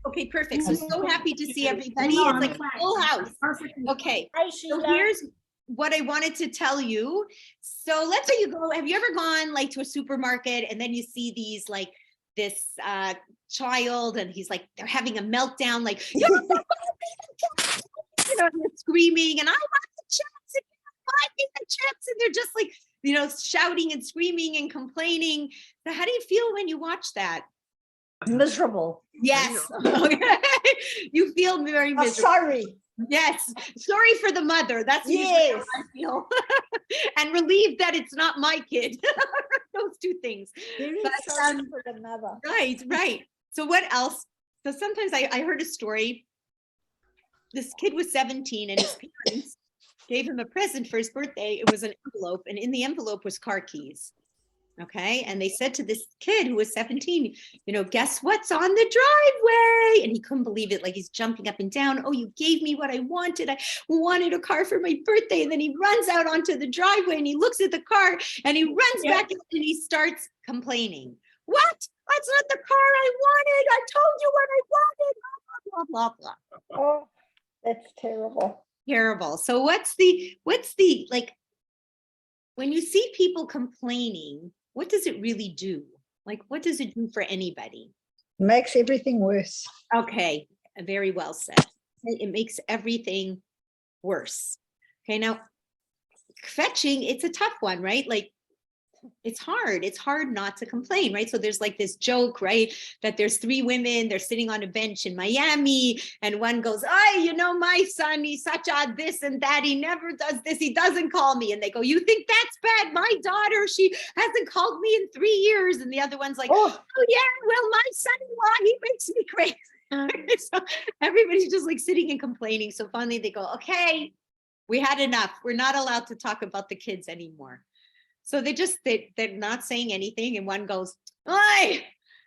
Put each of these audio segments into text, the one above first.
Okay, perfect. So happy to see everybody. It's like a full house. Okay, so here's what I wanted to tell you. So let's say you go, have you ever gone like to a supermarket and then you see these like this child and he's like, they're having a meltdown, like, you know, they're screaming and I want the chips and buy me the chips and they're just like, you know, shouting and screaming and complaining. So how do you feel when you watch that? Miserable. Yes. Okay. You feel very miserable. Sorry. Yes. Sorry for the mother. That's usually how I feel. And relieved that it's not my kid. Those two things. Sorry for the mother. Right. So what else? So sometimes I heard a story. This kid was 17 and his parents gave him a present for his birthday. It was an envelope, and in the envelope was car keys. Okay. And they said to this kid who was 17, you know, guess what's on the driveway? And he couldn't believe it. Like he's jumping up and down. Oh, you gave me what I wanted. I wanted a car for my birthday. And then he runs out onto the driveway and he looks at the car and he runs back in and he starts complaining. What? That's not the car I wanted. I told you what I wanted. Blah, blah, blah, blah. Oh, that's terrible. Terrible. So what's the like, when you see people complaining, what does it really do? Like, what does it do for anybody? Makes everything worse. Okay, very well said. It makes everything worse. Okay, now fetching, it's a tough one, right? Like, it's hard not to complain, right? So there's like this joke, right, that there's three women, they're sitting on a bench in Miami, and one goes, oh, you know, my son, he's such a this and that, he never does this, he doesn't call me. And they go, you think that's bad? My daughter, she hasn't called me in 3 years. And the other one's like, oh yeah, well, my son-in-law, he makes me crazy. So everybody's just like sitting and complaining. So finally they go, okay, we had enough. We're not allowed to talk about the kids anymore. So they're not saying anything, and one goes, "Oi!"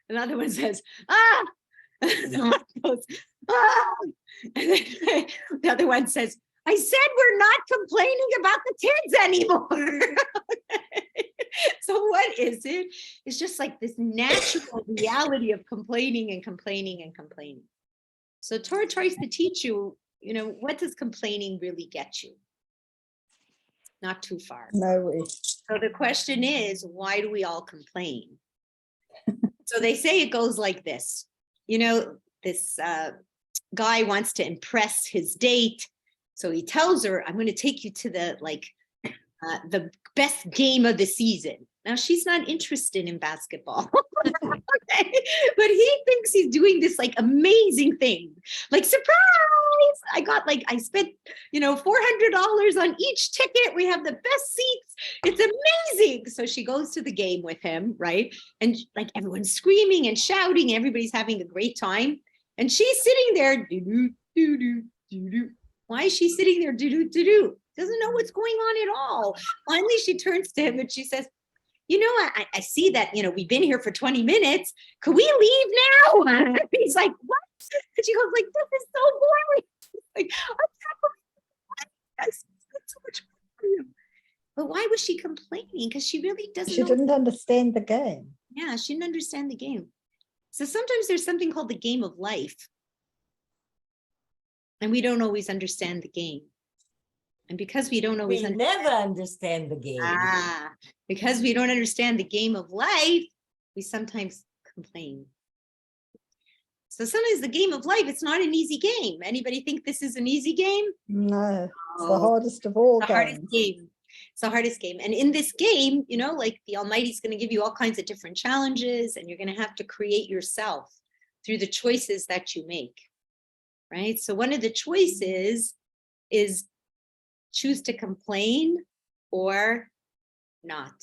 Another one says, "Ah!" And one goes, "Ah!" And then the other one says, "I said we're not complaining about the kids anymore." So what is it? It's just like this natural reality of complaining and complaining and complaining. So Torah tries to teach you, you know, what does complaining really get you? Not too far. No way. So the question is, why do we all complain? So they say it goes like this. You know, this guy wants to impress his date. So he tells her, I'm going to take you to the best game of the season. Now, she's not interested in basketball. Okay? But he thinks he's doing this like amazing thing. Like, surprise! I spent, you know, $400 on each ticket. We have the best seats. It's amazing. So she goes to the game with him, right? And like everyone's screaming and shouting. Everybody's having a great time. And she's sitting there, doo-doo, doo-doo, doo-doo. Why is she sitting there, doo-doo, doo-doo? Doesn't know what's going on at all. Finally, she turns to him and she says, you know, I see that, you know, we've been here for 20 minutes. Could we leave now? And he's like, what? And she goes like, this is so boring. Like, I spent so much money for you. But why was she complaining? Because she really doesn't She didn't understand the game. Yeah, she didn't understand the game. So sometimes there's something called the game of life. And we don't always understand the game. And because we don't always never understand the game. Because we don't understand the game of life, we sometimes complain. So sometimes the game of life, it's not an easy game. Anybody think this is an easy game? No, it's the hardest of all games. Hardest game. It's the hardest game. And in this game, you know, like the Almighty's going to give you all kinds of different challenges, and you're going to have to create yourself through the choices that you make, right? So one of the choices is choose to complain or not.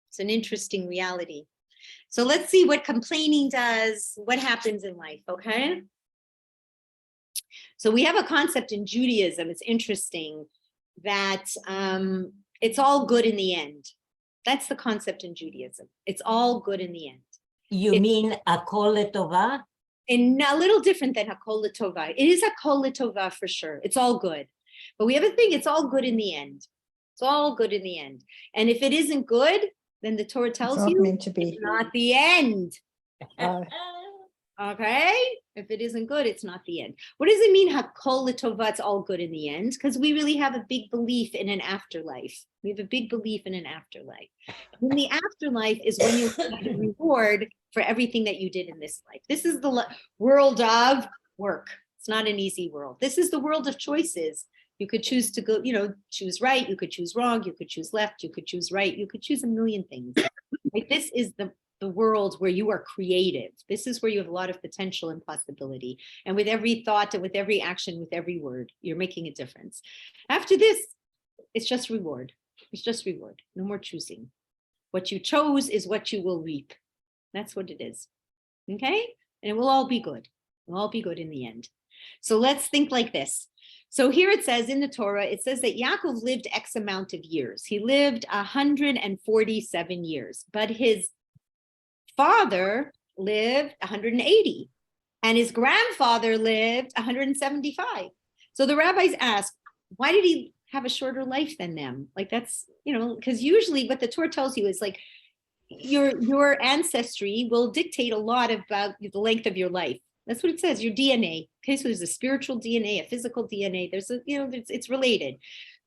It's an interesting reality. So let's see what complaining does, what happens in life, okay? So we have a concept in Judaism, it's interesting, that it's all good in the end. That's the concept in Judaism. It's all good in the end. You mean Hakol L'Tova? And a little different than Hakol L'Tova. It is Hakol L'Tova for sure. It's all good. But we have a thing, it's all good in the end. It's all good in the end. And if it isn't good, then the Torah tells you meant to be. it's not the end. Okay, if it isn't good, it's not the end. What does it mean, hakol l'tova, it's all good in the end? Because we really have a big belief in an afterlife. We have a big belief in an afterlife. In the afterlife is when you get a reward for everything that you did in this life. This is the world of work. It's not an easy world. This is the world of choices. You could choose to go, choose right. You could choose wrong. You could choose left. You could choose right. You could choose a million things. Like this is the world where you are creative. This is where you have a lot of potential and possibility. And with every thought and with every action, with every word, you're making a difference. After this, it's just reward. It's just reward. No more choosing. What you chose is what you will reap. That's what it is. Okay? And it will all be good. It will all be good in the end. So let's think like this. So here it says in the Torah, it says that Yaakov lived X amount of years. He lived 147 years, but his father lived 180 and his grandfather lived 175. So the rabbis ask, why did he have a shorter life than them? Like that's, because usually what the Torah tells you is like your ancestry will dictate a lot about the length of your life. That's what it says, your DNA. Okay, so there's a spiritual DNA, a physical DNA. There's it's related.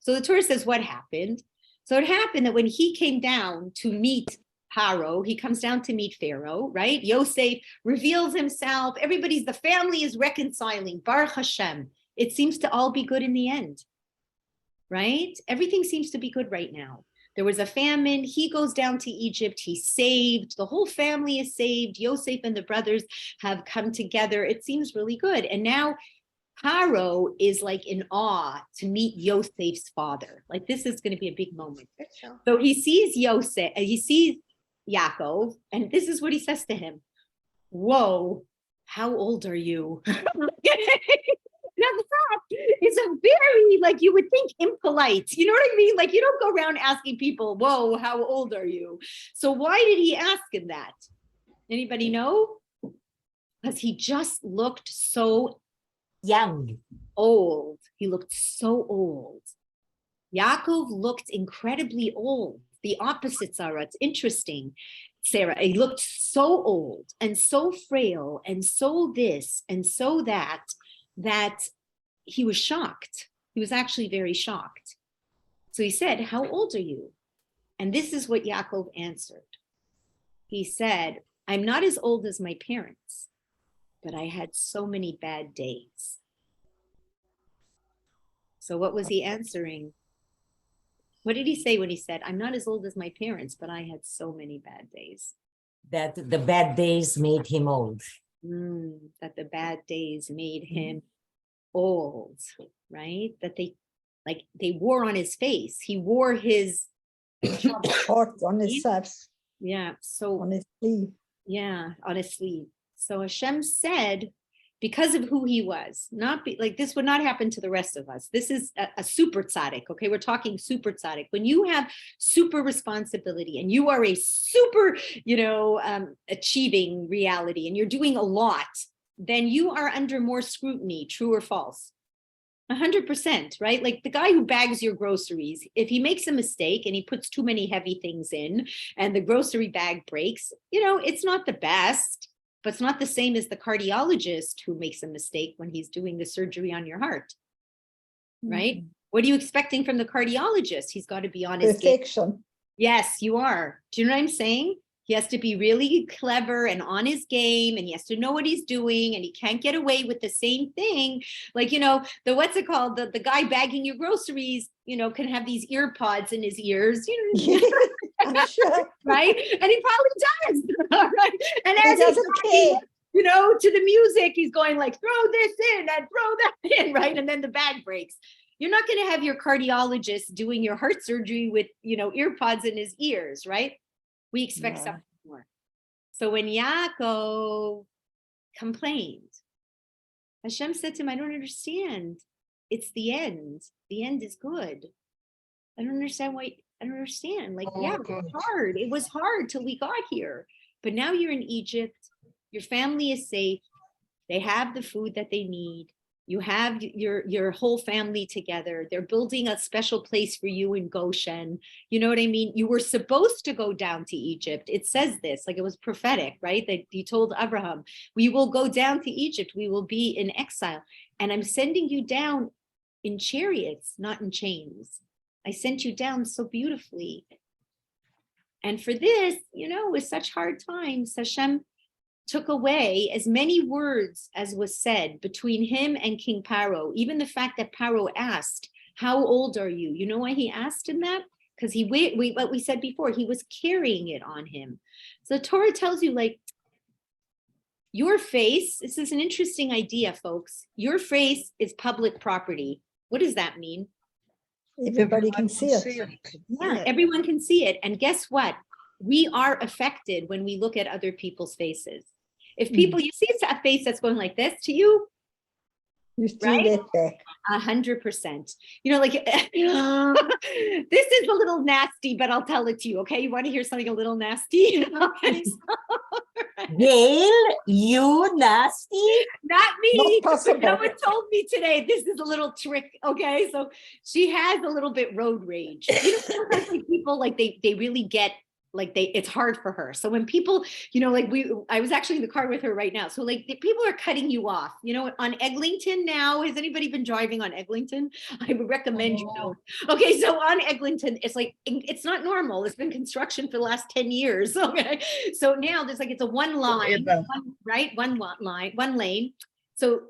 So the Torah says what happened. So it happened that when he came down to meet Paro, he comes down to meet Pharaoh, right? Yosef reveals himself. The family is reconciling. Baruch Hashem. It seems to all be good in the end, right? Everything seems to be good right now. There was a famine. He goes down to Egypt. He's saved. The whole family is saved. Yosef and the brothers have come together. It seems really good. And now Paro is like in awe to meet Yosef's father. Like this is going to be a big moment. So he sees Yosef, he sees Yaakov, and this is what he says to him. Whoa, how old are you? Now, the fact is a very, like you would think, impolite. You know what I mean? Like you don't go around asking people, whoa, how old are you? So why did he ask him that? Anybody know? Because he just looked so Young. old. He looked so old. Yaakov looked incredibly old. The opposites are, it's interesting. Sarah, he looked so old and so frail and so this and so that he was shocked. He was actually very shocked. So he said, how old are you? And this is what Yaakov answered. He said, I'm not as old as my parents, but I had so many bad days. So what was he answering? What did he say when he said, I'm not as old as my parents, but I had so many bad days? That the bad days made him old. That the bad days made him old, right? That they wore on his face. He wore his Heart on his subs, so on his sleeve. on his sleeve. So Hashem said, because of who he was, like this would not happen to the rest of us. This is a super tzaddik, okay? We're talking super tzaddik. When you have super responsibility and you are a super, achieving reality and you're doing a lot, then you are under more scrutiny, true or false. 100%, right? Like the guy who bags your groceries, if he makes a mistake and he puts too many heavy things in and the grocery bag breaks, it's not the best. But it's not the same as the cardiologist who makes a mistake when he's doing the surgery on your heart, right? What are you expecting from the cardiologist? He's got to be on his game. Perfection. Yes, you are. Do you know what I'm saying? He has to be really clever and on his game, and he has to know what he's doing, and he can't get away with the same thing. Like, what's it called? The guy bagging your groceries, can have these ear pods in his ears, I'm sure. right? And he probably does. All right. And He as doesn't he's care. to the music, he's going like, throw this in and throw that in, right? And then the bag breaks. You're not going to have your cardiologist doing your heart surgery with, ear pods in his ears, right? We expect something more. So when Yaakov complained, Hashem said to him, I don't understand. It's the end. The end is good. I don't understand why. I don't understand. Like, it was hard. It was hard till we got here. But now you're in Egypt. Your family is safe. They have the food that they need. You have your whole family together. They're building a special place for you in Goshen. You know what I mean? You were supposed to go down to Egypt. It says this, like it was prophetic, right? That he told Abraham, we will go down to Egypt. We will be in exile. And I'm sending you down in chariots, not in chains. I sent you down so beautifully. And for this, with such hard times, Hashem took away as many words as was said between him and King Paro. Even the fact that Paro asked, how old are you? You know why he asked him that? Because what we said before, he was carrying it on him. So the Torah tells you, like, your face, this is an interesting idea, folks. Your face is public property. What does that mean? Everybody can see it. Yeah, everyone can see it. And guess what? We are affected when we look at other people's faces. If people, you see a face that's going like this to you, You see right? that back. 100%. Like this is a little nasty, but I'll tell it to you. Okay, you want to hear something a little nasty? Okay, Gail, you nasty? not me. Not possible. Someone told me today this is a little trick. Okay, so she has a little bit road rage. Sometimes like people like they really get. Like it's hard for her. So when people, I was actually in the car with her right now. So like the people are cutting you off, on Eglinton now. Has anybody been driving on Eglinton? I would recommend you know. Okay, so on Eglinton, it's like, it's not normal. It's been construction for the last 10 years. Okay, so now there's like, it's a one line, one lane. So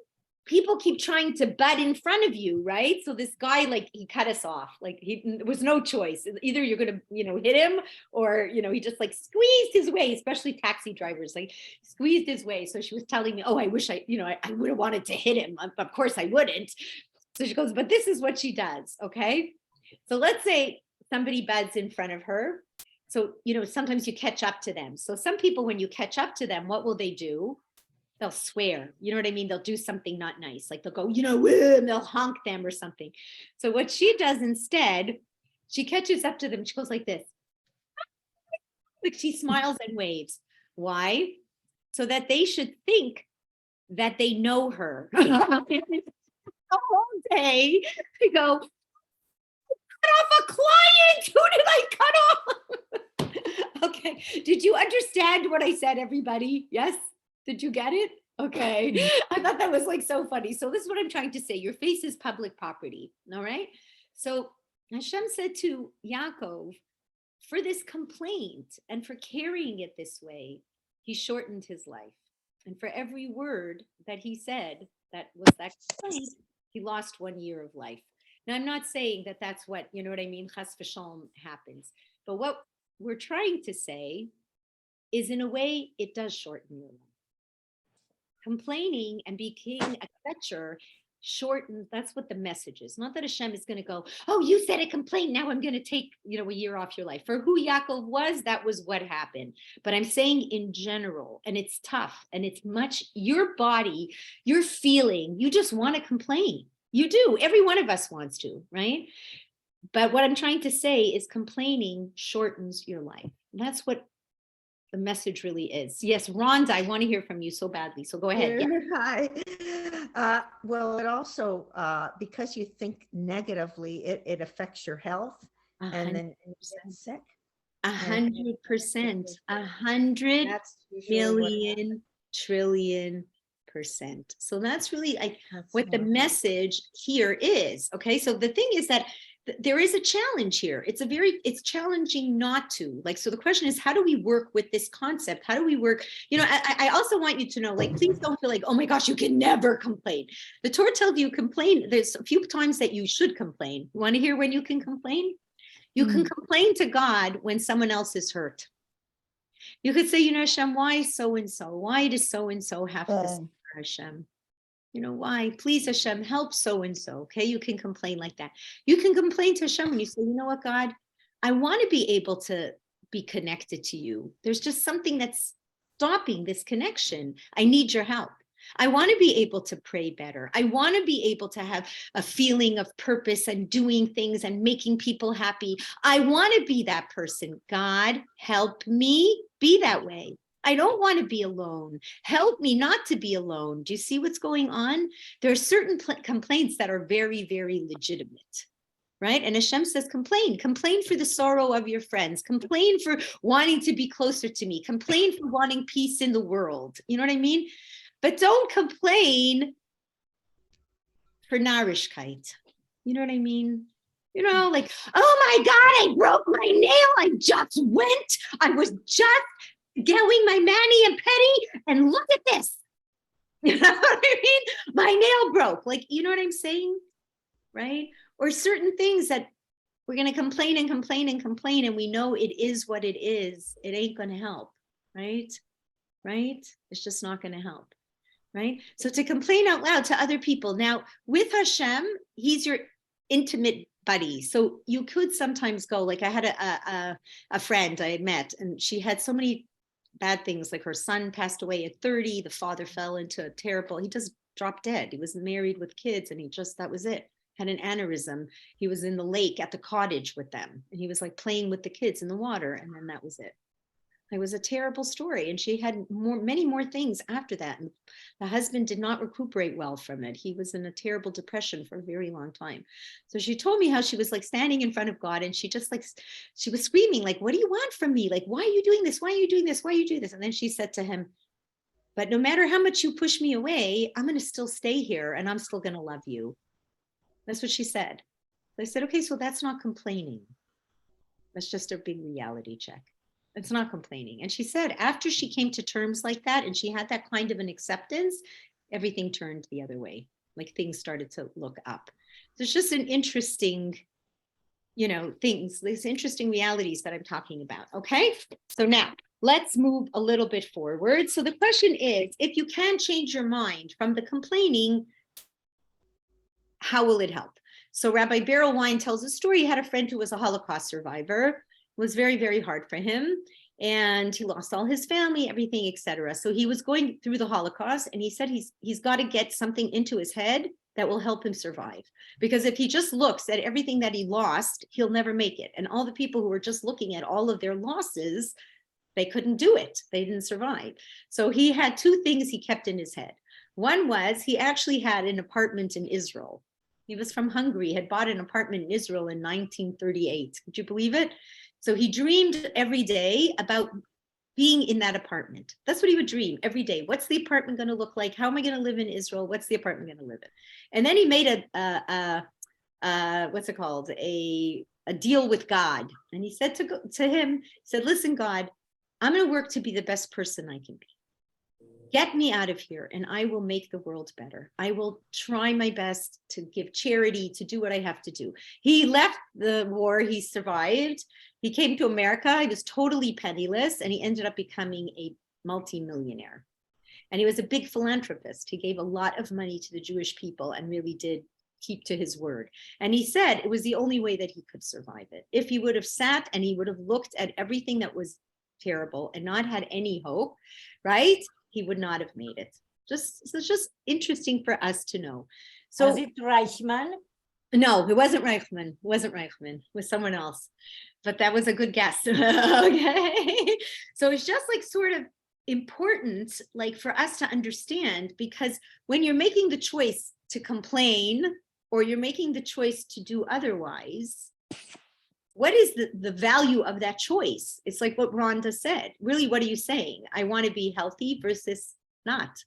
people keep trying to butt in front of you, right? So this guy, like, he cut us off. Like, there was no choice. Either you're gonna, hit him, or he just like squeezed his way. Especially taxi drivers, like squeezed his way. So she was telling me, "Oh, I wish I would have wanted to hit him. Of course, I wouldn't." So she goes, "But this is what she does." Okay, so let's say somebody butts in front of her. So sometimes you catch up to them. So some people, when you catch up to them, what will they do? They'll swear, you know what I mean? They'll do something not nice. Like they'll go, and they'll honk them or something. So what she does instead, she catches up to them. She goes like this. Like she smiles and waves. Why? So that they should think that they know her. The whole day, they go, cut off a client. Who did I cut off? Okay. Did you understand what I said, everybody? Yes? Did you get it? Okay. I thought that was like so funny. So this is what I'm trying to say. Your face is public property. All right. So Hashem said to Yaakov, for this complaint and for carrying it this way, he shortened his life. And for every word that he said that was that complaint, he lost 1 year of life. Now, I'm not saying that that's what, you know what I mean, chas v'shalom happens. But what we're trying to say is, in a way, it does shorten your life. Complaining and being a catcher shortens, that's what the message is. Not that Hashem is going to go, oh, you said a complaint, now I'm going to take, a year off your life. For who Yaakov was, that was what happened. But I'm saying in general, and it's tough, and it's much, your body, your feeling, you just want to complain. You do. Every one of us wants to, right? But what I'm trying to say is complaining shortens your life. And that's what the message really is. Yes, Rhonda, I want to hear from you so badly. So go ahead. Yeah. Hi. Well, it also, because you think negatively, it affects your health, and then you get sick. 100%, 100 million trillion %. So that's really what the message here is. Okay, so the thing is that there is a challenge here. It's challenging not to, so the question is, how do we work with this concept? How do we work? I also want you to know, please don't feel like, oh my gosh, you can never complain. The Torah tells you complain. There's a few times that you should complain. You want to hear when you can complain? You can complain to God when someone else is hurt. You could say, Hashem, why so-and-so? Why does so-and-so have to suffer, Hashem? Why? Please, Hashem, help so-and-so. Okay, you can complain like that. You can complain to Hashem when you say, you know what, God, I want to be able to be connected to you. There's just something that's stopping this connection. I need your help. I want to be able to pray better. I want to be able to have a feeling of purpose and doing things and making people happy. I want to be that person. God, help me be that way. I don't want to be alone. Help me not to be alone. Do you see what's going on? There are certain complaints that are very, very legitimate, right? And Hashem says, complain for the sorrow of your friends, complain for wanting to be closer to me, complain for wanting peace in the world. You know what I mean? But don't complain for narishkeit. You know what I mean? You know, like, oh my God, I broke my nail. I was just going my mani and pedi, and look at this. You know what I mean? My nail broke. Like, you know what I'm saying? Right? Or certain things that we're going to complain and complain and complain, and we know it is what it is. It ain't going to help. Right? Right? It's just not going to help. Right? So to complain out loud to other people. Now, with Hashem, he's your intimate buddy. So you could sometimes go, like I had a friend I had met, and she had so many bad things, like her son passed away at 30, the father fell into a terrible, he just dropped dead. He was married with kids, and that was it. Had an aneurysm. He was in the lake at the cottage with them, and he was like playing with the kids in the water, and then that was it. It was a terrible story, and she had many more things after that, and the husband did not recuperate well from it. He was in a terrible depression for a very long time. So she told me how she was like standing in front of God, and she was screaming, like, what do you want from me? Like, why are you doing this? Why are you doing this? Why are you doing this? And then she said to him, but no matter how much you push me away, I'm going to still stay here, and I'm still going to love you. That's what she said. So I said, okay, so that's not complaining. That's just a big reality check. It's not complaining. And she said after she came to terms like that, and she had that kind of an acceptance, everything turned the other way. Like things started to look up. So it's just an interesting, these interesting realities that I'm talking about. Okay. So now let's move a little bit forward. So the question is, if you can change your mind from the complaining, how will it help? So Rabbi Beryl Wine tells a story. He had a friend who was a Holocaust survivor. It was very, very hard for him. And he lost all his family, everything, etc. So he was going through the Holocaust, and he said he's got to get something into his head that will help him survive. Because if he just looks at everything that he lost, he'll never make it. And all the people who were just looking at all of their losses, they couldn't do it. They didn't survive. So he had two things he kept in his head. One was he actually had an apartment in Israel. He was from Hungary, had bought an apartment in Israel in 1938. Would you believe it? So he dreamed every day about being in that apartment. That's what he would dream every day. What's the apartment going to look like? How am I going to live in Israel? What's the apartment going to live in? And then he made what's it called? A deal with God. And he said to him, listen, God, I'm going to work to be the best person I can be. Get me out of here, and I will make the world better. I will try my best to give charity, to do what I have to do. He left the war. He survived. He came to America. He was totally penniless, and he ended up becoming a multimillionaire. And he was a big philanthropist. He gave a lot of money to the Jewish people and really did keep to his word. And he said it was the only way that he could survive it. If he would have sat and he would have looked at everything that was terrible and not had any hope, right? He would not have made it. It's just interesting for us to know. So was it Reichman? No, it wasn't Reichman. It wasn't Reichman. It was someone else. But that was a good guess. Okay. So it's just like sort of important, like for us to understand, because when you're making the choice to complain or you're making the choice to do otherwise, what is the value of that choice? It's like what Rhonda said. Really, what are you saying? I want to be healthy versus not,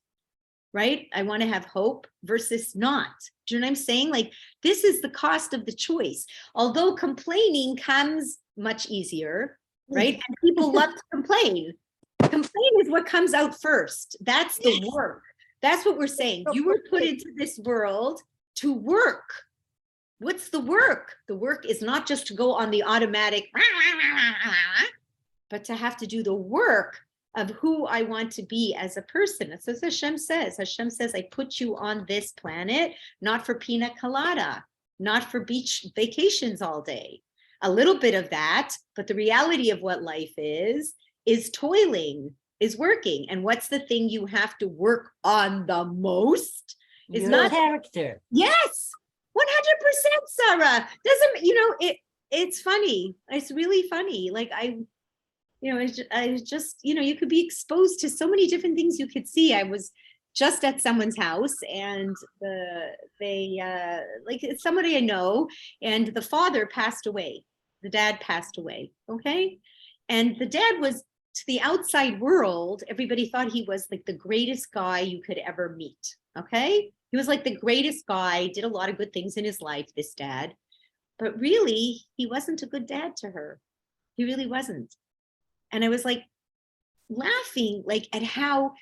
right? I want to have hope versus not. Do you know what I'm saying? Like, this is the cost of the choice. Although complaining comes much easier, right? And people love to complain. Complain is what comes out first. That's the work. That's what we're saying. You were put into this world to work. What's the work? The work is not just to go on the automatic, but to have to do the work of who I want to be as a person. That's what Hashem says. Hashem says, I put you on this planet, not for pina colada, not for beach vacations all day. A little bit of that, but the reality of what life is toiling, is working. And what's the thing you have to work on the most? Is Your not character. Yes. 100%, Sarah. It's funny. It's really funny. Like I was just, you could be exposed to so many different things you could see. I was just at someone's house, and like, it's somebody I know, and the father passed away. The dad passed away. Okay. And the dad was, to the outside world, everybody thought he was like the greatest guy you could ever meet. Okay. He was like the greatest guy, did a lot of good things in his life, this dad. But really, he wasn't a good dad to her. He really wasn't. And I was like laughing, like, at how,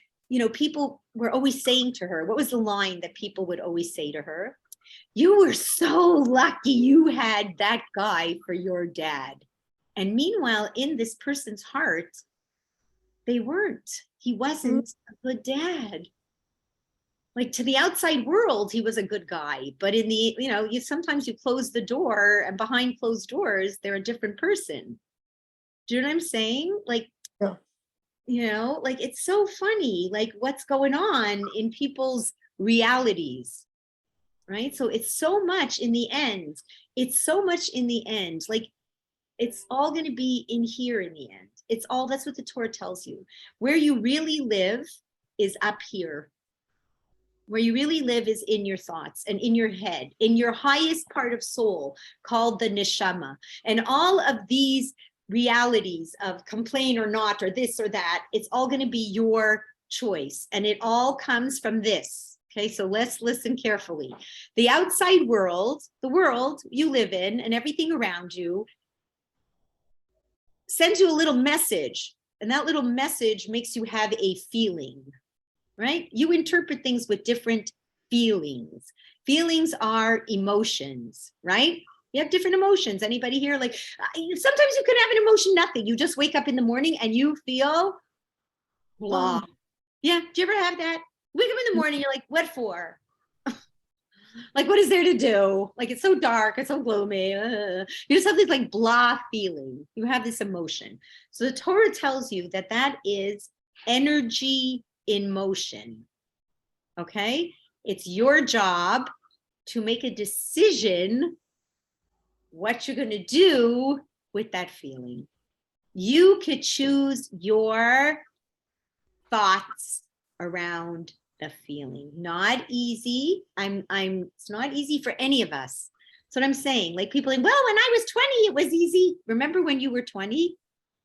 people were always saying to her, what was the line that people would always say to her? You were so lucky you had that guy for your dad. And meanwhile, in this person's heart, they weren't. He wasn't a good dad. Like, to the outside world, he was a good guy, but in the, sometimes you close the door, and behind closed doors, they're a different person. Do you know what I'm saying? Like, Yeah. like, it's so funny, like, what's going on in people's realities, right? So it's so much in the end. It's so much in the end. Like, it's all going to be in here in the end. It's all, that's what the Torah tells you. Where you really live is up here. Where you really live is in your thoughts and in your head, in your highest part of soul, called the neshama. And all of these realities of complain or not, or this or that, it's all going to be your choice. And it all comes from this. Okay, so let's listen carefully. The outside world, the world you live in and everything around you, sends you a little message. And that little message makes you have a feeling. Right? You interpret things with different feelings. Feelings are emotions, right? You have different emotions. Anybody here? Like, sometimes you can have an emotion, nothing. You just wake up in the morning and you feel blah. Yeah. Do you ever have that? Wake up in the morning, you're like, what for? Like, what is there to do? Like, it's so dark, it's so gloomy. You just have this like blah feeling. You have this emotion. So the Torah tells you that that is energy in motion. Okay, it's your job to make a decision what you're going to do with that feeling. You could choose your thoughts around the feeling. Not easy. It's not easy for any of us. That's what I'm saying. Like, people think, well, when I was 20 it was easy. Remember when you were 20?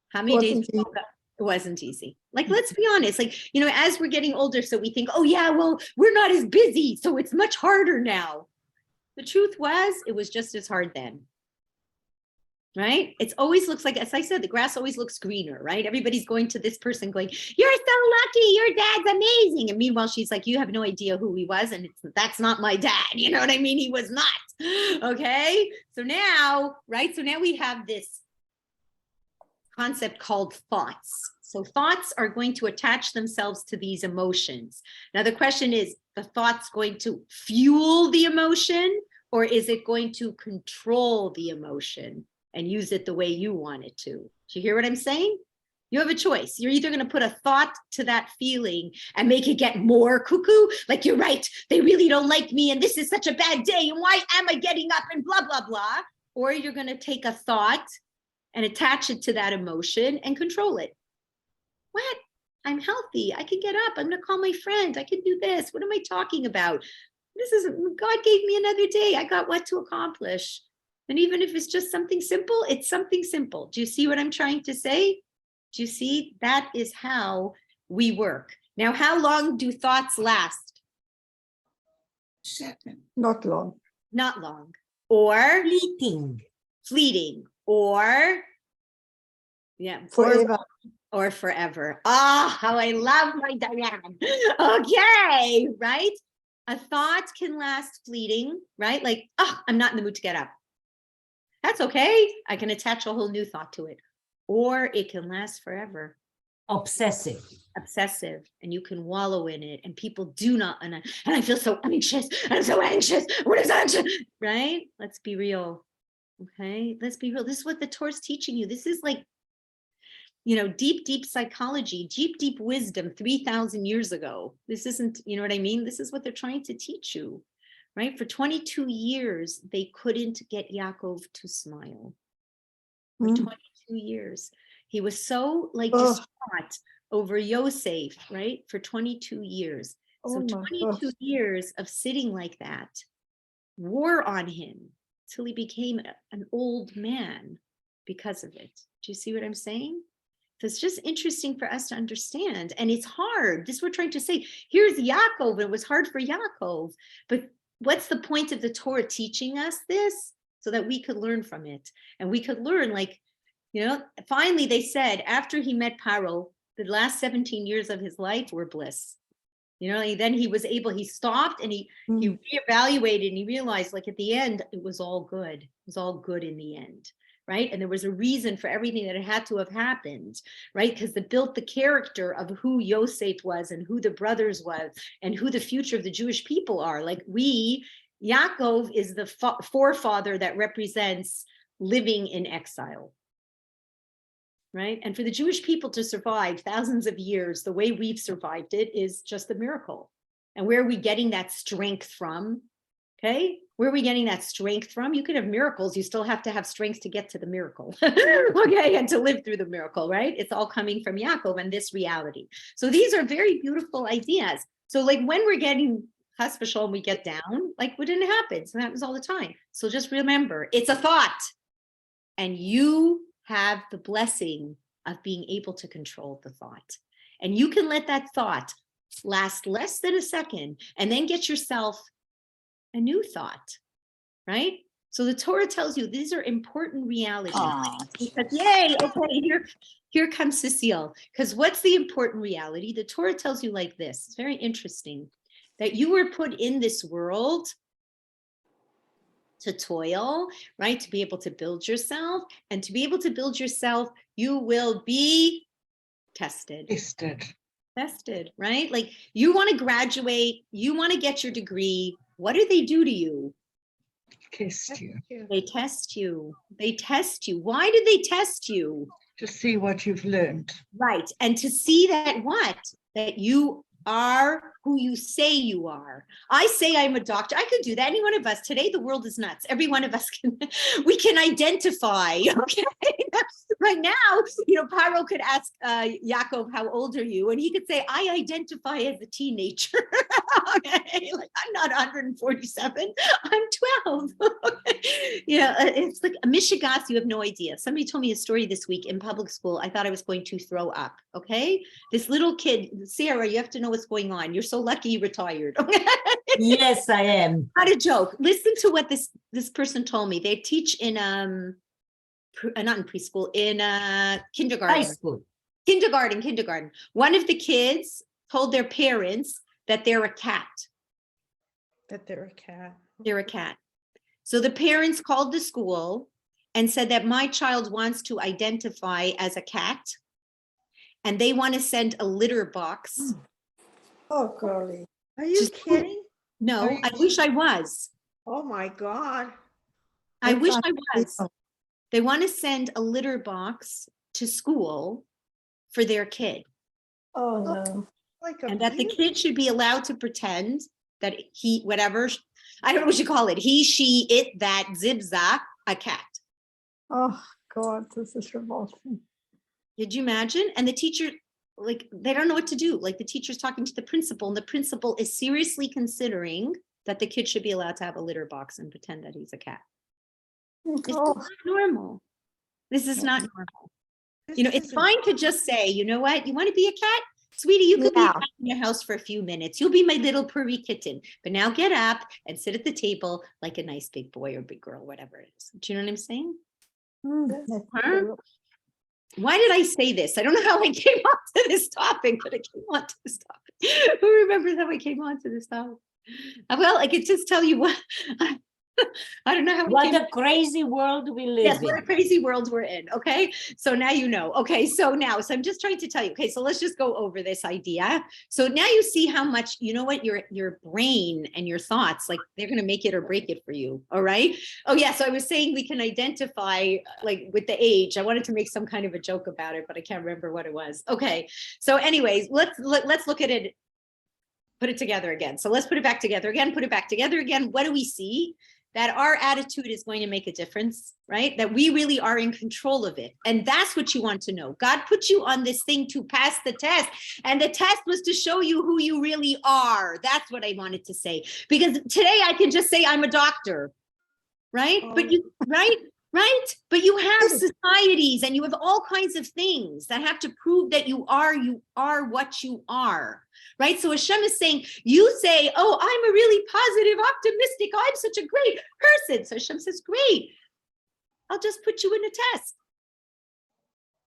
How many days you woke up? It wasn't easy. Like, let's be honest, like, as we're getting older, so we think, oh yeah, well, we're not as busy, so it's much harder now. The truth was, it was just as hard then. Right? It always looks like, as I said, the grass always looks greener, right? Everybody's going to this person going, you're so lucky, your dad's amazing. And meanwhile, she's like, you have no idea who he was, and that's not my dad. You know what I mean? He was not. Okay. So now, right? So now we have this concept called thoughts. So thoughts are going to attach themselves to these emotions. Now the question is, the thought's going to fuel the emotion, or is it going to control the emotion and use it the way you want it to? Do you hear what I'm saying? You have a choice. You're either going to put a thought to that feeling and make it get more cuckoo, like, you're right, they really don't like me, and this is such a bad day, and why am I getting up, and blah, blah, blah. Or you're going to take a thought and attach it to that emotion and control it. What? I'm healthy. I can get up. I'm going to call my friend. I can do this. What am I talking about? God gave me another day. I got what to accomplish. And even if it's just something simple, it's something simple. Do you see what I'm trying to say? Do you see? That is how we work. Now, how long do thoughts last? Second. Not long. Not long. Or Fleeting. or yeah, Forever. or forever. Ah, how I love my Diane. Okay, right? A thought can last fleeting, right? Like, oh, I'm not in the mood to get up. That's okay. I can attach a whole new thought to it. Or it can last forever. Obsessive. And you can wallow in it, and people do not, and I feel so anxious, and I'm so anxious. What is anxious? Right? Let's be real. Okay, let's be real. This is what the Torah's teaching you. This is like, deep psychology, deep wisdom 3,000 years ago. This isn't, you know what I mean? This is what they're trying to teach you, right? For 22 years, they couldn't get Yaakov to smile. For 22 years. He was so like Ugh. distraught over Yosef, right? For 22 years. Oh So my 22 gosh. years of sitting like that wore on him till he became an old man because of it. Do you see what I'm saying? So it's just interesting for us to understand. And it's hard. This we're trying to say. Here's Yaakov. It was hard for Yaakov. But what's the point of the Torah teaching us this? So that we could learn from it. And we could learn, like, finally they said after he met Paro, the last 17 years of his life were bliss. Then he stopped and he reevaluated and he realized, like, at the end, it was all good. It was all good in the end, right? And there was a reason for everything that had to have happened, right? Because it built the character of who Yosef was and who the brothers was and who the future of the Jewish people are. Like Yaakov is the forefather that represents living in exile. Right? And for the Jewish people to survive thousands of years, the way we've survived it is just a miracle. And where are we getting that strength from? Okay. Where are we getting that strength from? You can have miracles. You still have to have strength to get to the miracle. Okay. And to live through the miracle, right? It's all coming from Yaakov and this reality. So these are very beautiful ideas. So like when we're getting chas v'sholom, we get down, like what didn't happen. So that was all the time. So just remember, it's a thought. And you have the blessing of being able to control the thought. And you can let that thought last less than a second and then get yourself a new thought, right? So the Torah tells you these are important realities. Because, yay, okay, here comes Cecile. Because what's the important reality? The Torah tells you like this. It's very interesting that you were put in this world to toil, right? To be able to build yourself. And to be able to build yourself, you will be tested. Tested, right? Like you want to graduate, you want to get your degree. What do they do to you? Test you. They test you. They test you. Why do they test you? To see what you've learned. Right. And to see that what? That you are who you say you are. I say I'm a doctor. I could do that. Any one of us. Today, the world is nuts. Every one of us we can identify. Okay. Right now, Paro could ask Yaakov, how old are you? And he could say, I identify as a teenager. Okay. Like, I'm not 147. I'm 12. It's like a mishigas. You have no idea. Somebody told me a story this week in public school. I thought I was going to throw up. Okay. This little kid, Sarah, you have to know what's going on. You're so lucky you retired. Okay? Yes, I am. Not a joke. Listen to what this person told me. They teach in not in preschool, in kindergarten. High school. Kindergarten. One of the kids told their parents that they're a cat. That they're a cat. They're a cat. So the parents called the school and said that my child wants to identify as a cat and they want to send a litter box. Oh, golly. Are you kidding? No, I wish I was. Oh my God. I wish I was. They want to send a litter box to school for their kid. Oh, no. And that the kid should be allowed to pretend that whatever, I don't know what you call it, he, she, it, that, zibza, a cat. Oh, God, this is revolting. Did you imagine? And the teacher, like, they don't know what to do. Like the teacher's talking to the principal and the principal is seriously considering that the kid should be allowed to have a litter box and pretend that he's a cat. It's not normal. This is not normal. It's fine to just say, you know what? You want to be a cat? Sweetie, you could be a cat in your house for a few minutes. You'll be my little purry kitten. But now get up and sit at the table like a nice big boy or big girl, whatever it is. Do you know what I'm saying? Huh? Why did I say this? I don't know how I came onto this topic, but I came onto this topic. Who remembers how I came onto this topic? Well, I could just tell you what. I don't know how. What a crazy world we live in. Yes, what a crazy world we're in. Okay, so now you know. Okay, so I'm just trying to tell you. Okay, so let's just go over this idea. So now you see how much, you know what, your brain and your thoughts, like they're going to make it or break it for you. All right. Oh yeah. So I was saying we can identify like with the age. I wanted to make some kind of a joke about it, but I can't remember what it was. Okay. So anyways, let's look at it. Put it together again. So let's put it back together again. Put it back together again. What do we see? that our attitude is going to make a difference, right? That we really are in control of it. And that's what you want to know. God put you on this thing to pass the test. And the test was to show you who you really are. That's what I wanted to say. Because today I can just say I'm a doctor, right? But you, right? But you have societies and you have all kinds of things that have to prove that you are what you are, right? So Hashem is saying, you say, oh, I'm a really positive, optimistic, I'm such a great person. So Hashem says, great, I'll just put you in a test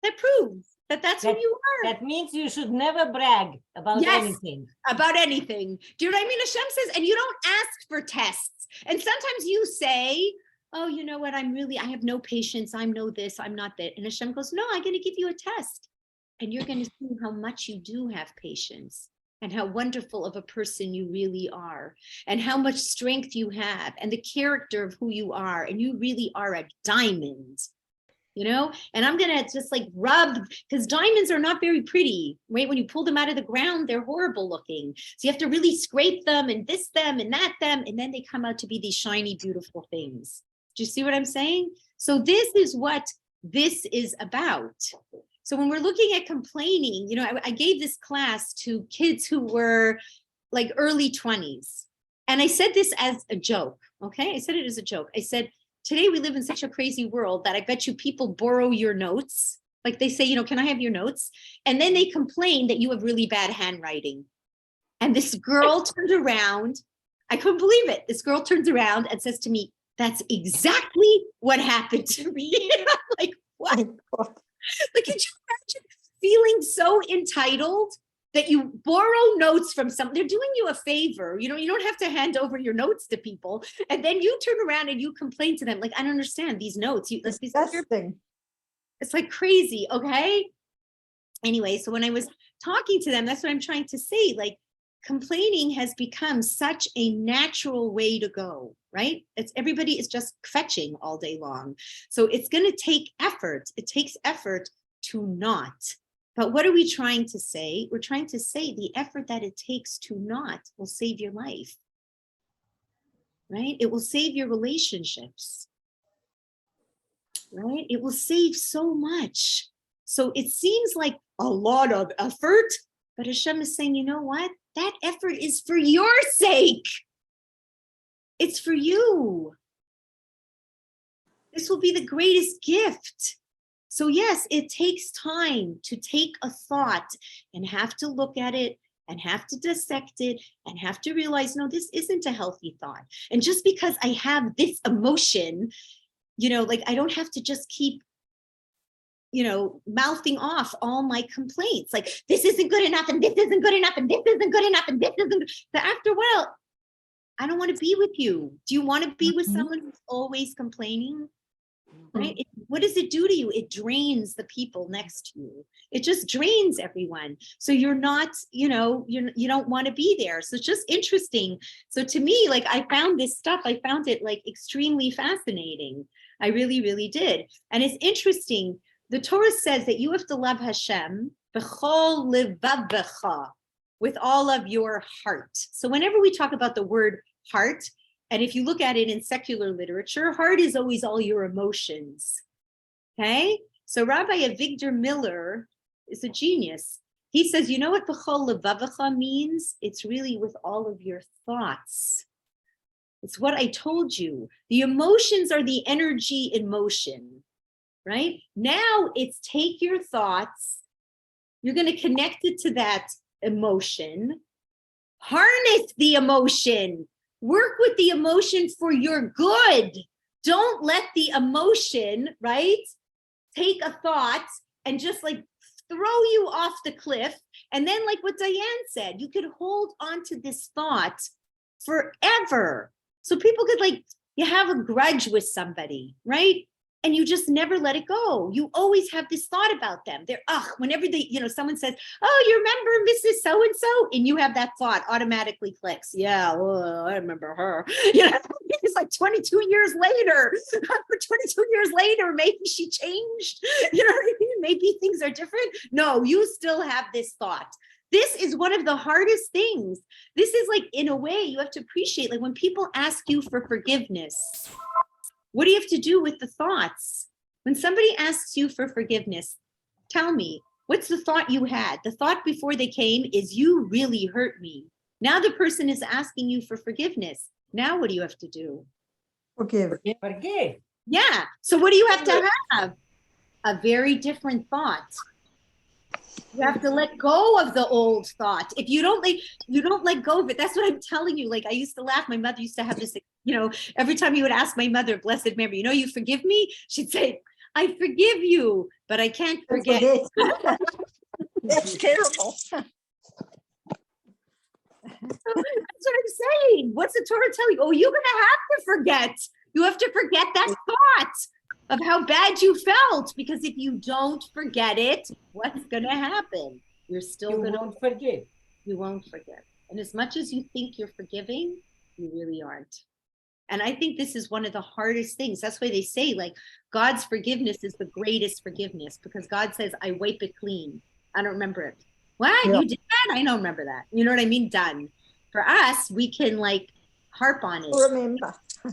that proves that that's who you are. That means you should never brag about anything. About anything. Do you know what I mean? Hashem says, and you don't ask for tests. And sometimes you say, oh, you know what? I have no patience. I'm no this, I'm not that. And Hashem goes, no, I'm going to give you a test. And you're going to see how much you do have patience and how wonderful of a person you really are and how much strength you have and the character of who you are. And you really are a diamond, you know? And I'm going to just like rub, because diamonds are not very pretty, right? When you pull them out of the ground, they're horrible looking. So you have to really scrape them and this them and that them. And then they come out to be these shiny, beautiful things. Do you see what I'm saying? So this is what this is about. So when we're looking at complaining, you know, I gave this class to kids who were like early 20s. And I said this as a joke, okay? I said it as a joke. I said, today we live in such a crazy world that I bet you people borrow your notes. Like they say, you know, can I have your notes? And then they complain that you have really bad handwriting. And this girl turned around. I couldn't believe it. This girl turns around and says to me, that's exactly what happened to me. I'm like, what? Like, could you imagine feeling so entitled that you borrow notes from someone? They're doing you a favor. You know, you don't have to hand over your notes to people. And then you turn around and you complain to them. Like, I don't understand these notes. It's like crazy, okay? Anyway, so when I was talking to them, that's what I'm trying to say. Like, complaining has become such a natural way to go, right? Everybody is just fetching all day long. So it's going to take effort. It takes effort to not. But what are we trying to say? We're trying to say the effort that it takes to not will save your life, right? It will save your relationships, right? It will save so much. So it seems like a lot of effort, but Hashem is saying, you know what? That effort is for your sake. It's for you. This will be the greatest gift. So yes, it takes time to take a thought and have to look at it and have to dissect it and have to realize, no, this isn't a healthy thought. And just because I have this emotion, you know, like I don't have to just keep, you know, mouthing off all my complaints. Like, this isn't good enough, and this isn't good enough, and this isn't good enough, and this isn't. But after a while, I don't want to be with you. Do you want to be with someone who's always complaining? Right? What does it do to you? It drains the people next to you. It just drains everyone. So you're not, you know, you don't want to be there. So it's just interesting. So to me, like, I found this stuff, I found it like extremely fascinating. I really, really did. And it's interesting. The Torah says that you have to love Hashem b'chol levavecha, with all of your heart. So whenever we talk about the word heart, and if you look at it in secular literature, heart is always all your emotions, okay? So Rabbi Avigdor Miller is a genius. He says, you know what b'chol levavecha means? It's really with all of your thoughts. It's what I told you. The emotions are the energy in motion. Right? Now it's take your thoughts, you're going to connect it to that emotion, harness the emotion, work with the emotion for your good. Don't let the emotion, right, take a thought and just like throw you off the cliff. And then like what Diane said, you could hold on to this thought forever. So people could like, you have a grudge with somebody, right? And you just never let it go. You always have this thought about them. They're, whenever they, you know, someone says, oh, you remember Mrs. So-and-so? And you have that thought automatically clicks. Yeah, well, I remember her. You know, it's like 22 years later. 22 years later, maybe she changed. You know what I mean? Maybe things are different. No, you still have this thought. This is one of the hardest things. This is like, in a way, you have to appreciate, like when people ask you for forgiveness, what do you have to do with the thoughts? When somebody asks you for forgiveness, tell me, what's the thought you had? The thought before they came is, you really hurt me. Now the person is asking you for forgiveness. Now what do you have to do? Forgive. Forgive. Yeah. So what do you have to have? A very different thought. You have to let go of the old thought. If you don't let go of it. That's what I'm telling you. Like, I used to laugh. My mother used to have this, every time you would ask my mother, blessed memory, you forgive me? She'd say, I forgive you, but I can't forget. It's terrible. That's what I'm saying. What's the Torah telling you? Oh, you're going to have to forget. You have to forget that thought of how bad you felt, because if you don't forget it, what's going to happen? You're still You going to won't forgive. You won't forgive. And as much as you think you're forgiving, you really aren't. And I think this is one of the hardest things. That's why they say, like, God's forgiveness is the greatest forgiveness, because God says, I wipe it clean. I don't remember it. What? Yeah. You did that? I don't remember that. You know what I mean? Done. For us, we can like harp on it. Remember. So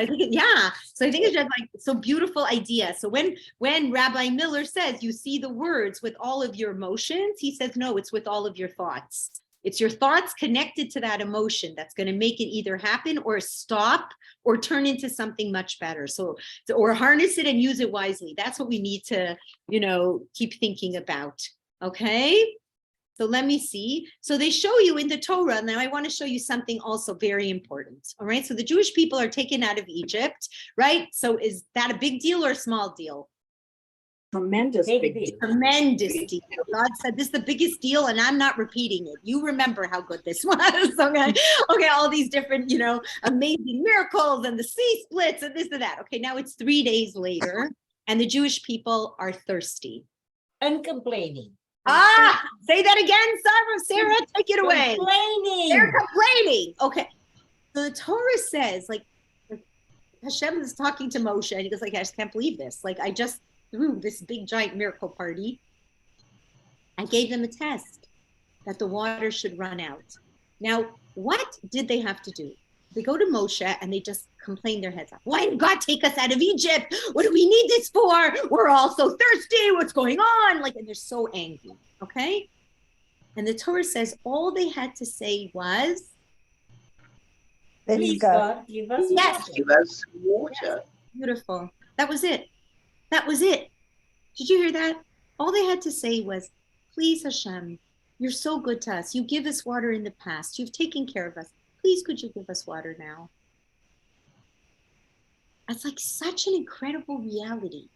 I think it's just like, so beautiful idea. So when Rabbi Miller says you see the words with all of your emotions, he says, no, it's with all of your thoughts. It's your thoughts connected to that emotion that's going to make it either happen or stop or turn into something much better. So, or harness it and use it wisely. That's what we need to, keep thinking about. Okay. So let me see. So they show you in the Torah. Now I want to show you something also very important. All right. So the Jewish people are taken out of Egypt, right? So is that a big deal or a small deal? Tremendous Big big deal. deal. Tremendous deal. God said this is the biggest deal, and I'm not repeating it. You remember how good this was. Okay, all these different, amazing miracles and the sea splits and this and that. Okay, now it's 3 days later, and the Jewish people are thirsty. Uncomplaining. Say that again, Sarah, take it away. They're Complaining. complaining. Okay. So the Torah says, like Hashem is talking to Moshe, and he goes, like, I just can't believe this. Like, I just threw this big giant miracle party. I gave them a test that the water should run out. Now, what did they have to do? They go to Moshe and they just complain their heads off. Why did God take us out of Egypt? What do we need this for? We're all so thirsty. What's going on? Like, and they're so angry. Okay. And the Torah says all they had to say was, There you Please, go. God, give us yes, water. Give us water. beautiful. That was it. That was it. Did you hear that? All they had to say was, please, Hashem, you're so good to us. You give us water in the past. You've taken care of us. Please, could you give us water now? That's like such an incredible reality.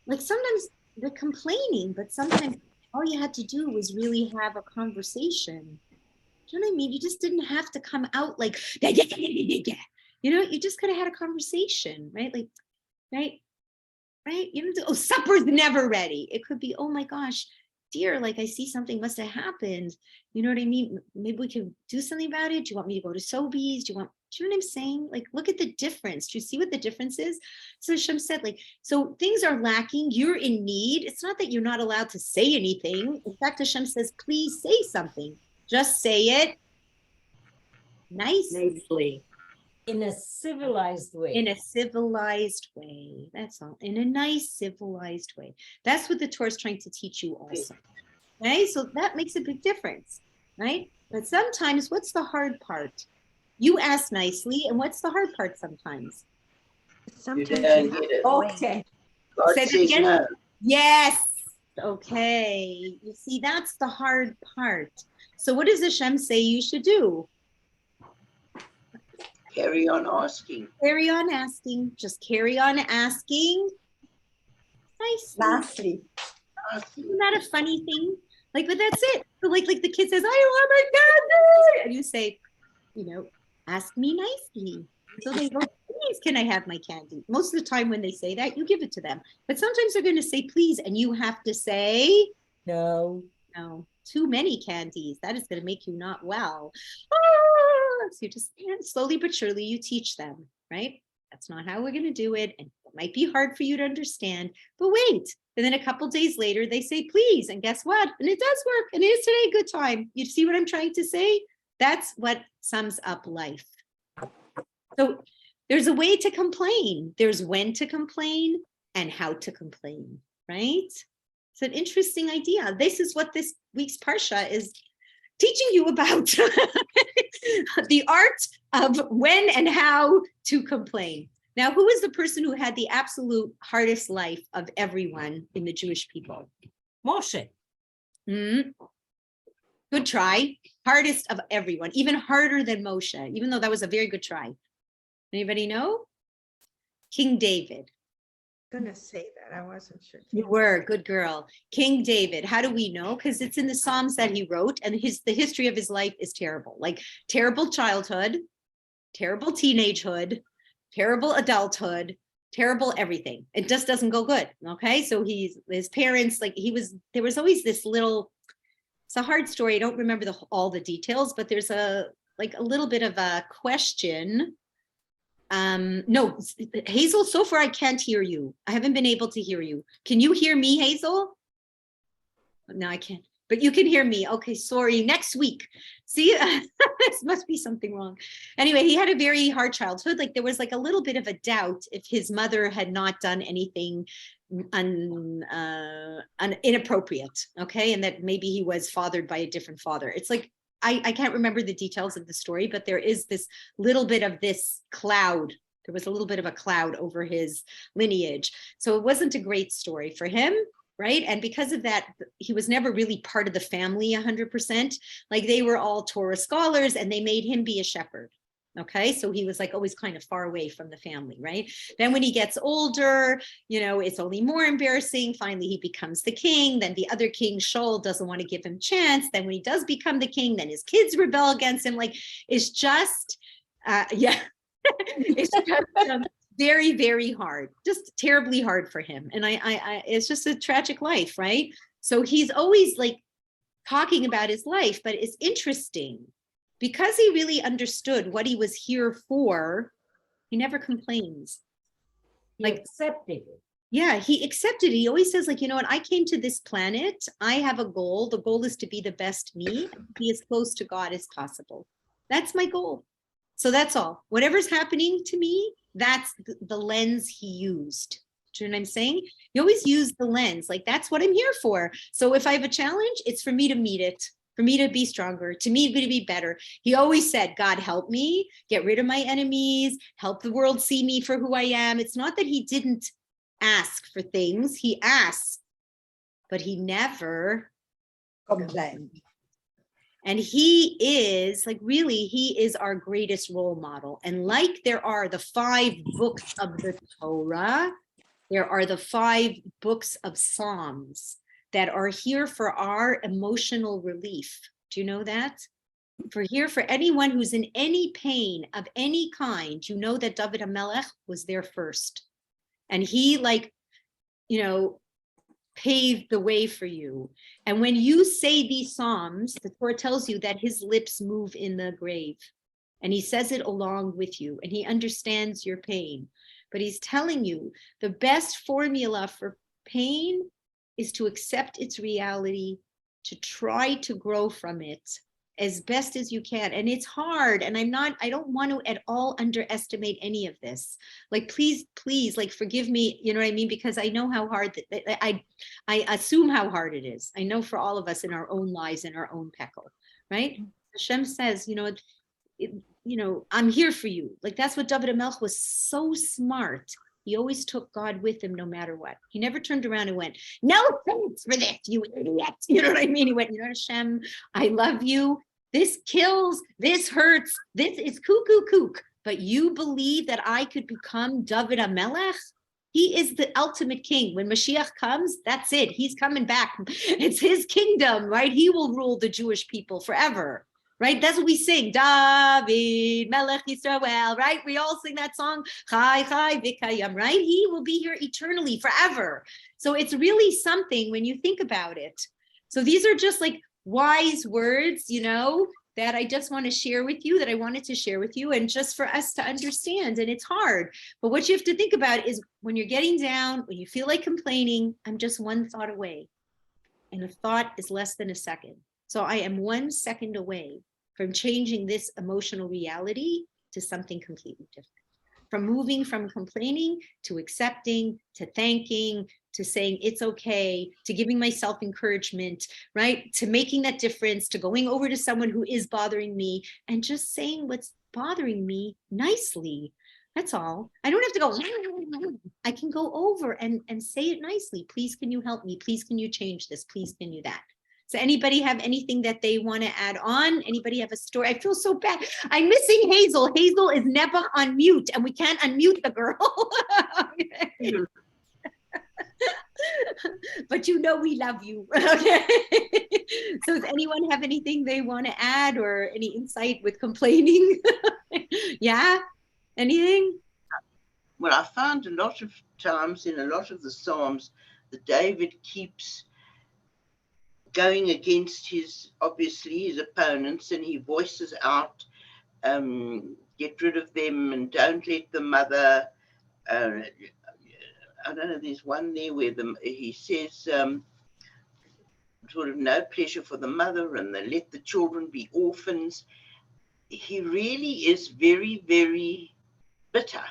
Like sometimes they're complaining, but sometimes all you had to do was really have a conversation. Do you know what I mean? You just didn't have to come out like, you just could have had a conversation, right? Like, right? Supper's never ready. It could be, oh my gosh, dear, like I see something must have happened. You know what I mean? Maybe we can do something about it. Do you want me to go to Sobeys? Do you know what I'm saying? Like, look at the difference. Do you see what the difference is? So Hashem said, like, so things are lacking. You're in need. It's not that you're not allowed to say anything. In fact, Hashem says, please say something. Just say it Nicely. In a civilized way. in a civilized way. That's all. In a nice, civilized way. That's what the Torah is trying to teach you also. Okay, so that makes a big difference, right? But sometimes, what's the hard part? You ask nicely, and what's the hard part sometimes? Sometimes don't you have get to it. wait. Okay. God Say that says again? no. Yes. Okay. You see, that's the hard part. So what does Hashem say you should do? Carry on asking. Carry on asking. Just carry on asking. Nicely. Lastly. Isn't that a funny thing? Like, but that's it. So like the kid says, I want my candy. And you say, ask me nicely. So they go, please, can I have my candy? Most of the time when they say that, you give it to them. But sometimes they're going to say, please, and you have to say, No. no, too many candies. That is going to make you not well. So you just slowly but surely you teach them, right? that's not how we're going to do it. And it might be hard for you to understand, but wait. And then a couple days later, they say, please. And guess what? And it does work. And it is today a good time. You see what I'm trying to say? That's what sums up life. So there's a way to complain. There's when to complain and how to complain, right? It's an interesting idea. This is what this week's Parsha is teaching you about. The art of when and how to complain. Now, who is the person who had the absolute hardest life of everyone in the Jewish people? Moshe. Good try. Hardest of everyone, even harder than Moshe, even though that was a very good try. Anybody know? King David. Gonna say that, I wasn't sure. You were, good girl. King David. How do we know? Because it's in the Psalms that he wrote, and the history of his life is terrible. Like terrible childhood, terrible teenagehood, terrible adulthood, terrible everything. It just doesn't go good. Okay. So his parents, like there was always this little, it's a hard story. I don't remember all the details, but there's a little bit of a question. No, Hazel, so far I can't hear you. I haven't been able to hear you. Can you hear me, Hazel? No, I can't, but you can hear me. Okay, sorry. Next week. See, this must be something wrong. Anyway, he had a very hard childhood. Like there was like a little bit of a doubt if his mother had not done anything inappropriate. Okay. And that maybe he was fathered by a different father. It's like, I can't remember the details of the story, but there is this little bit of this cloud. There was a little bit of a cloud over his lineage. So it wasn't a great story for him, right? And because of that, he was never really part of the family 100%. Like they were all Torah scholars and they made him be a shepherd. Okay, so he was like always kind of far away from the family, right? Then when he gets older, it's only more embarrassing. Finally, he becomes the king. Then the other king, Shaul, doesn't want to give him chance. Then when he does become the king, then his kids rebel against him. Like it's just, it's just very, very hard, just terribly hard for him. And it's just a tragic life, right? So he's always like talking about his life, but it's interesting. Because he really understood what he was here for, he never complains. He accepted it. Yeah, he accepted it. He always says, like, you know what, I came to this planet. I have a goal. The goal is to be the best me, be as close to God as possible. That's my goal. So that's all. Whatever's happening to me, that's the lens he used. Do you know what I'm saying? He always used the lens, like, that's what I'm here for. So if I have a challenge, it's for me to meet it. For me to be stronger, to me to be better. He always said, God, help me, get rid of my enemies, help the world see me for who I am. It's not that he didn't ask for things. He asked, but he never complained. And he is he is our greatest role model. And like there are the 5 books of the Torah, there are the 5 books of Psalms that are here for our emotional relief. Do you know that? For anyone who's in any pain of any kind, that David HaMelech was there first. And he paved the way for you. And when you say these Psalms, the Torah tells you that his lips move in the grave. And he says it along with you. And he understands your pain. But he's telling you the best formula for pain is to accept its reality, to try to grow from it as best as you can. And it's hard. And I don't want to at all underestimate any of this. Like, please, like, forgive me, you know what I mean? Because I know how hard, I assume how hard it is. I know for all of us in our own lives, in our own peckle, right? Hashem says, I'm here for you. Like, that's what David HaMelech was so smart. He always took God with him no matter what. He never turned around and went, no thanks for this, you idiot. You know what I mean? He went, Hashem, I love you. This kills, this hurts, this is kook. But you believe that I could become David HaMelech? He is the ultimate king. When Mashiach comes, that's it. He's coming back. It's his kingdom, right? He will rule the Jewish people forever. Right? That's what we sing. David, Melech Yisrael, right? We all sing that song. Chai, Chai, Vikayam, right? He will be here eternally, forever. So it's really something when you think about it. So these are just like wise words, that I just want to share with you, that I wanted to share with you, and just for us to understand. And it's hard, but what you have to think about is when you're getting down, when you feel like complaining, I'm just one thought away. And a thought is less than a second. So I am 1 second away from changing this emotional reality to something completely different. From moving from complaining to accepting, to thanking, to saying it's okay, to giving myself encouragement, right? To making that difference, to going over to someone who is bothering me and just saying what's bothering me nicely. That's all. I don't have to go, I can go over and say it nicely. Please, can you help me? Please, can you change this? Please, can you that? So anybody have anything that they want to add on? Anybody have a story? I feel so bad. I'm missing Hazel. Hazel is never on mute and we can't unmute the girl. But you know we love you. Okay. So does anyone have anything they want to add or any insight with complaining? Yeah? Anything? Well, I found a lot of times in a lot of the Psalms that David keeps going against obviously his opponents, and he voices out, get rid of them and don't let the mother, I don't know, there's one there where he says, sort of no pleasure for the mother and let the children be orphans. He really is very, very bitter.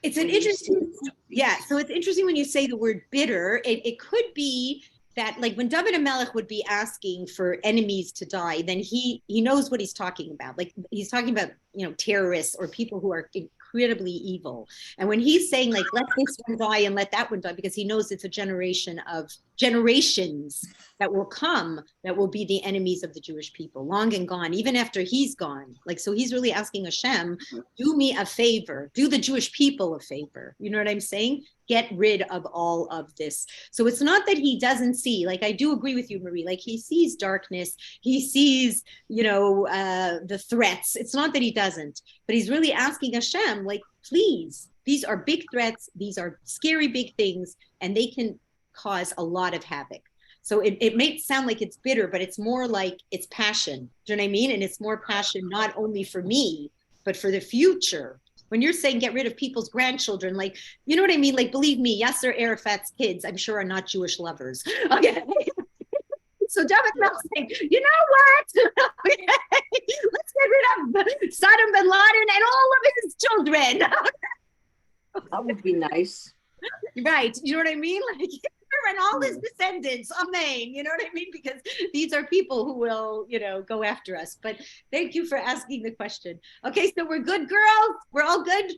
It's an interesting, yeah. So it's interesting when you say the word bitter. It could be that, like, when David HaMelech would be asking for enemies to die, then he knows what he's talking about. Like, he's talking about, terrorists or people who are incredibly evil. And when he's saying, like, let this one die and let that one die, because he knows it's a generation of generations that will come that will be the enemies of the Jewish people, long and gone, even after he's gone. Like, so he's really asking Hashem, do me a favor, do the Jewish people a favor. You know what I'm saying? Get rid of all of this. So it's not that he doesn't see, like, I do agree with you, Marie, like, he sees darkness, he sees, the threats. It's not that he doesn't, but he's really asking Hashem, like, please, these are big threats, these are scary big things, and they can cause a lot of havoc. So it may sound like it's bitter, but it's more like it's passion. Do you know what I mean? And it's more passion, not only for me, but for the future. When you're saying get rid of people's grandchildren, like, you know what I mean? Like, believe me, Yasser Arafat's kids, I'm sure, are not Jewish lovers. Okay. So David Melch saying, you know what? Okay. Let's get rid of Saddam bin Laden and all of his children. That would be nice. Right. You know what I mean? Like, and all his descendants, amen. You know what I mean? Because these are people who will, go after us. But thank you for asking the question. Okay, so we're good, girls? We're all good?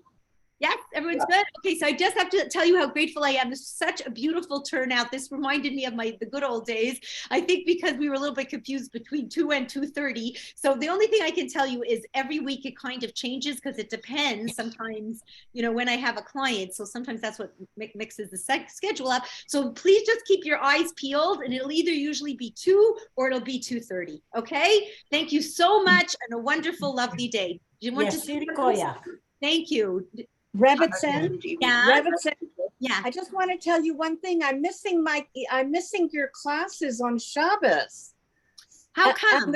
Yes, everyone's good? Okay, so I just have to tell you how grateful I am. This is such a beautiful turnout. This reminded me of the good old days. I think because we were a little bit confused between 2 and 2:30. So the only thing I can tell you is every week it kind of changes because it depends sometimes, when I have a client. So sometimes that's what mixes the schedule up. So please just keep your eyes peeled and it'll either usually be 2 or it'll be 2:30. Okay? Thank you so much and a wonderful, lovely day. Do you want to say something? Thank you. Rebbitzin, Yeah. Rebbitzin, Yeah. I just want to tell you one thing. I'm missing your classes on Shabbos. How come?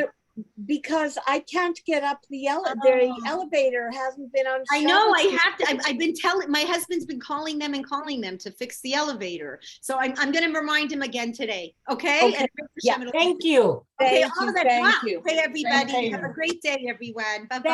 Because I can't get up the elevator hasn't been on Shabbos. I know I have to. I've been telling, my husband's been calling them to fix the elevator. So I'm going to remind him again today. Okay. Okay. Yeah, thank you. Okay, Thank all you, that. thank Wow. you. Okay, everybody. Thank you. Have a great day, everyone. Bye-bye.